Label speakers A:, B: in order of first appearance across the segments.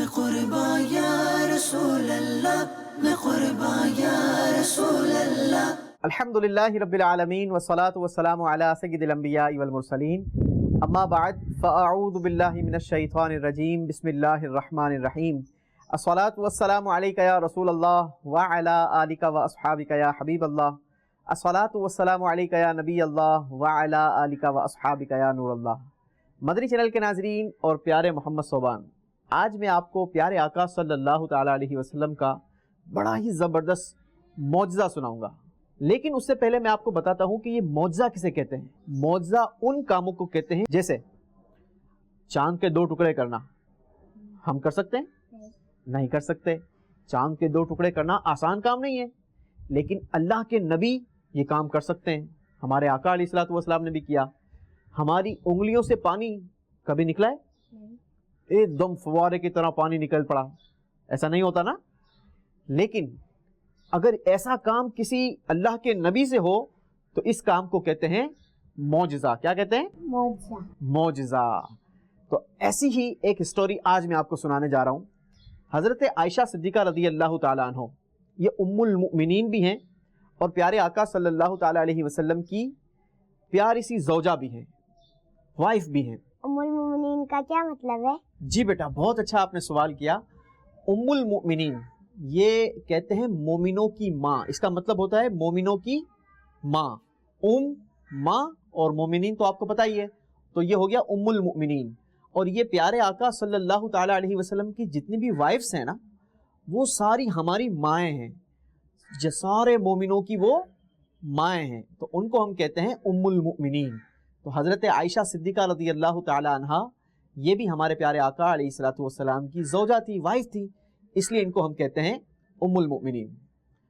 A: میں قربان یا رسول اللہ، میں قربان یا رسول اللہ۔
B: الحمدللہ رب العالمین والصلاة والسلام علی سید الانبیاء والمرسلین، اما بعد فاعوذ باللہ من الشیطان الرجیم، بسم اللہ الرحمن الرحیم۔ الصلاة والسلام علیک یا رسول اللہ وعلی آلک واصحابک یا حبیب اللہ، الصلاة والسلام علیک یا نبی اللہ وعلی آلک واصحابک یا نور اللہ۔ مدنی چینل کے ناظرین اور پیارے محمد صوبان، آج میں آپ کو پیارے آقا صلی اللہ تعالیٰ علیہ وسلم کا بڑا ہی زبردست معجزہ سناؤں گا، لیکن اس سے پہلے میں آپ کو بتاتا ہوں کہ یہ معجزہ کسے کہتے ہیں۔ معجزہ ان کاموں کو کہتے ہیں جیسے چاند کے 2 ٹکڑے کرنا۔ ہم کر سکتے ہیں؟ نہیں کر سکتے۔ چاند کے 2 ٹکڑے کرنا آسان کام نہیں ہے، لیکن اللہ کے نبی یہ کام کر سکتے ہیں۔ ہمارے آقا علیہ الصلوۃ والسلام نے بھی کیا۔ ہماری انگلیوں سے پانی کبھی نکلا ہے؟ ایک دم فوارے کی طرح پانی نکل پڑا، ایسا نہیں ہوتا نا۔ لیکن اگر ایسا کام کسی اللہ کے نبی سے ہو تو اس کام کو کہتے ہیں معجزہ۔ کیا کہتے ہیں؟ معجزہ۔ معجزہ۔ تو ایسی ہی ایک اسٹوری آج میں آپ کو سنانے جا رہا ہوں۔ حضرت عائشہ صدیقہ رضی اللہ تعالیٰ عنہ، یہ ام المؤمنین بھی ہیں اور پیارے آقا صلی اللہ تعالیٰ علیہ وسلم کی پیاری سی زوجہ بھی ہیں، وائف بھی ہیں۔
C: ام المؤمنین کا کیا مطلب ہے؟
B: جی بیٹا، بہت اچھا آپ نے سوال کیا۔ ام المؤمنین یہ کہتے ہیں مومنوں کی ماں، اس کا مطلب ہوتا ہے مومنوں کی ماں۔ ماں اور مومنین تو آپ کو پتہ ہی ہے، تو یہ ہو گیا ام المؤمنین۔ اور یہ پیارے آقا صلی اللہ تعالیٰ علیہ وسلم کی جتنی بھی وائفس ہیں نا، وہ ساری ہماری مائیں ہیں، سارے مومنوں کی وہ مائیں ہیں، تو ان کو ہم کہتے ہیں ام المؤمنین۔ تو حضرت عائشہ صدیقہ رضی اللہ تعالیٰ عنہ یہ بھی ہمارے پیارے آقا علیہ الصلوۃ والسلام کی زوجہ تھی، وائف تھی، اس لیے ان کو ہم کہتے ہیں ام المؤمنین۔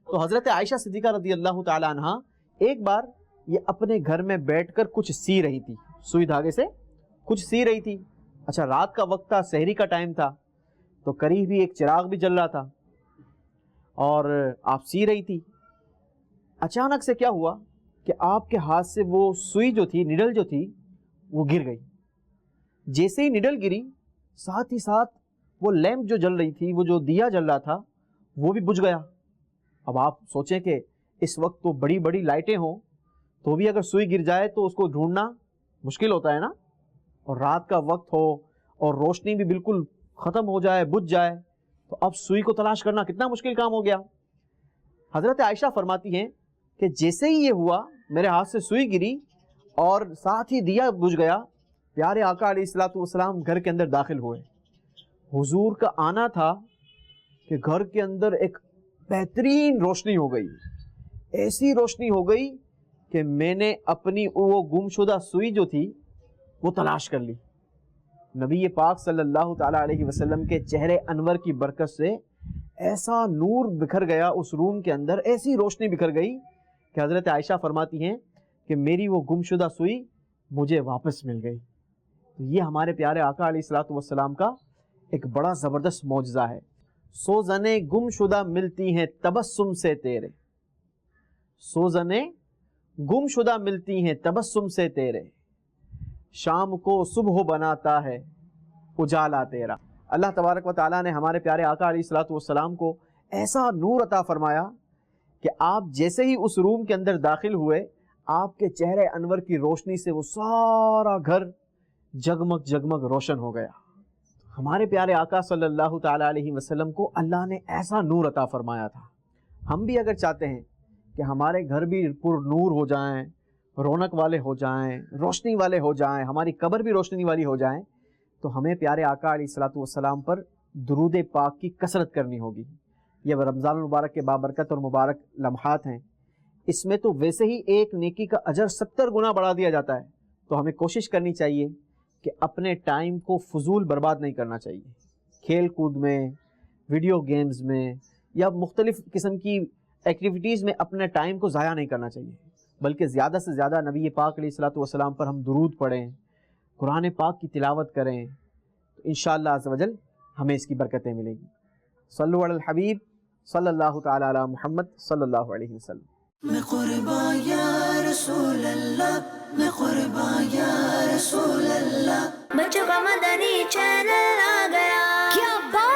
B: تو حضرت عائشہ صدیقہ رضی اللہ تعالیٰ عنہ ایک بار یہ اپنے گھر میں بیٹھ کر کچھ سی رہی تھی، سوئی دھاگے سے کچھ سی رہی تھی۔ اچھا، رات کا وقت تھا، سحری کا ٹائم تھا، تو قریب ہی ایک چراغ بھی جل رہا تھا اور آپ سی رہی تھی۔ اچانک سے کیا ہوا کہ آپ کے ہاتھ سے وہ سوئی جو تھی، نڈل جو تھی، وہ گر گئی۔ جیسے ہی نڈل گری، ساتھ ہی ساتھ وہ لیمپ جو جل رہی تھی، وہ جو دیا جل رہا تھا، وہ بھی بجھ گیا۔ اب آپ سوچیں کہ اس وقت تو بڑی بڑی لائٹیں ہوں تو بھی اگر سوئی گر جائے تو اس کو ڈھونڈنا مشکل ہوتا ہے نا، اور رات کا وقت ہو اور روشنی بھی بالکل ختم ہو جائے، بجھ جائے، تو اب سوئی کو تلاش کرنا کتنا مشکل کام ہو گیا۔ حضرت عائشہ فرماتی ہیں کہ جیسے ہی یہ ہوا، میرے ہاتھ سے سوئی گری اور ساتھ ہی دیا بجھ گیا، پیارے آقا علیہ الصلوۃ والسلام گھر کے اندر داخل ہوئے۔ حضور کا آنا تھا کہ گھر کے اندر ایک بہترین روشنی ہو گئی، ایسی روشنی ہو گئی کہ میں نے اپنی وہ گمشدہ سوئی جو تھی وہ تلاش کر لی۔ نبی پاک صلی اللہ تعالیٰ علیہ وسلم کے چہرے انور کی برکت سے ایسا نور بکھر گیا اس روم کے اندر، ایسی روشنی بکھر گئی کہ حضرت عائشہ فرماتی ہیں کہ میری وہ گمشدہ سوئی مجھے واپس مل گئی۔ تو یہ ہمارے پیارے آقا علیہ الصلوۃ والسلام کا ایک بڑا زبردست معجزہ ہے۔ سوزنیں گم شدہ ملتی ہیں تبسم سے تیرے، سوزنیں گم شدہ ملتی ہیں تبسم سے تیرے، شام کو صبح بناتا ہے اجالا تیرا۔ اللہ تبارک و تعالیٰ نے ہمارے پیارے آقا علیہ الصلوۃ والسلام کو ایسا نور عطا فرمایا کہ آپ جیسے ہی اس روم کے اندر داخل ہوئے، آپ کے چہرے انور کی روشنی سے وہ سارا گھر جگمگ جگمگ روشن ہو گیا۔ ہمارے پیارے آقا صلی اللہ تعالیٰ علیہ وسلم کو اللہ نے ایسا نور عطا فرمایا تھا۔ ہم بھی اگر چاہتے ہیں کہ ہمارے گھر بھی پر نور ہو جائیں، رونق والے ہو جائیں، روشنی والے ہو جائیں، ہماری قبر بھی روشنی والی ہو جائیں، تو ہمیں پیارے آقا علیہ الصلوۃ والسلام پر درود پاک کی کثرت کرنی ہوگی۔ یہ رمضان المبارک کے بابرکت اور مبارک لمحات ہیں، اس میں تو ویسے ہی ایک نیکی کا اجر 70 گنا بڑھا دیا جاتا ہے، تو ہمیں کوشش کرنی چاہیے کہ اپنے ٹائم کو فضول برباد نہیں کرنا چاہیے، کھیل کود میں، ویڈیو گیمز میں یا مختلف قسم کی ایکٹیویٹیز میں اپنے ٹائم کو ضائع نہیں کرنا چاہیے، بلکہ زیادہ سے زیادہ نبی پاک علیہ الصلوۃ والسلام پر ہم درود پڑھیں، قرآن پاک کی تلاوت کریں، تو انشاءاللہ عز و جل ہمیں اس کی برکتیں ملیں گی۔ صلو علی الحبیب صلی اللہ تعالی علی محمد صلی اللہ علیہ وسلم۔
A: میں قربان یا رسول اللہ، میں قربان یا رسول اللہ۔ بچوں کا مدنی چینل آ گیا، کیا بات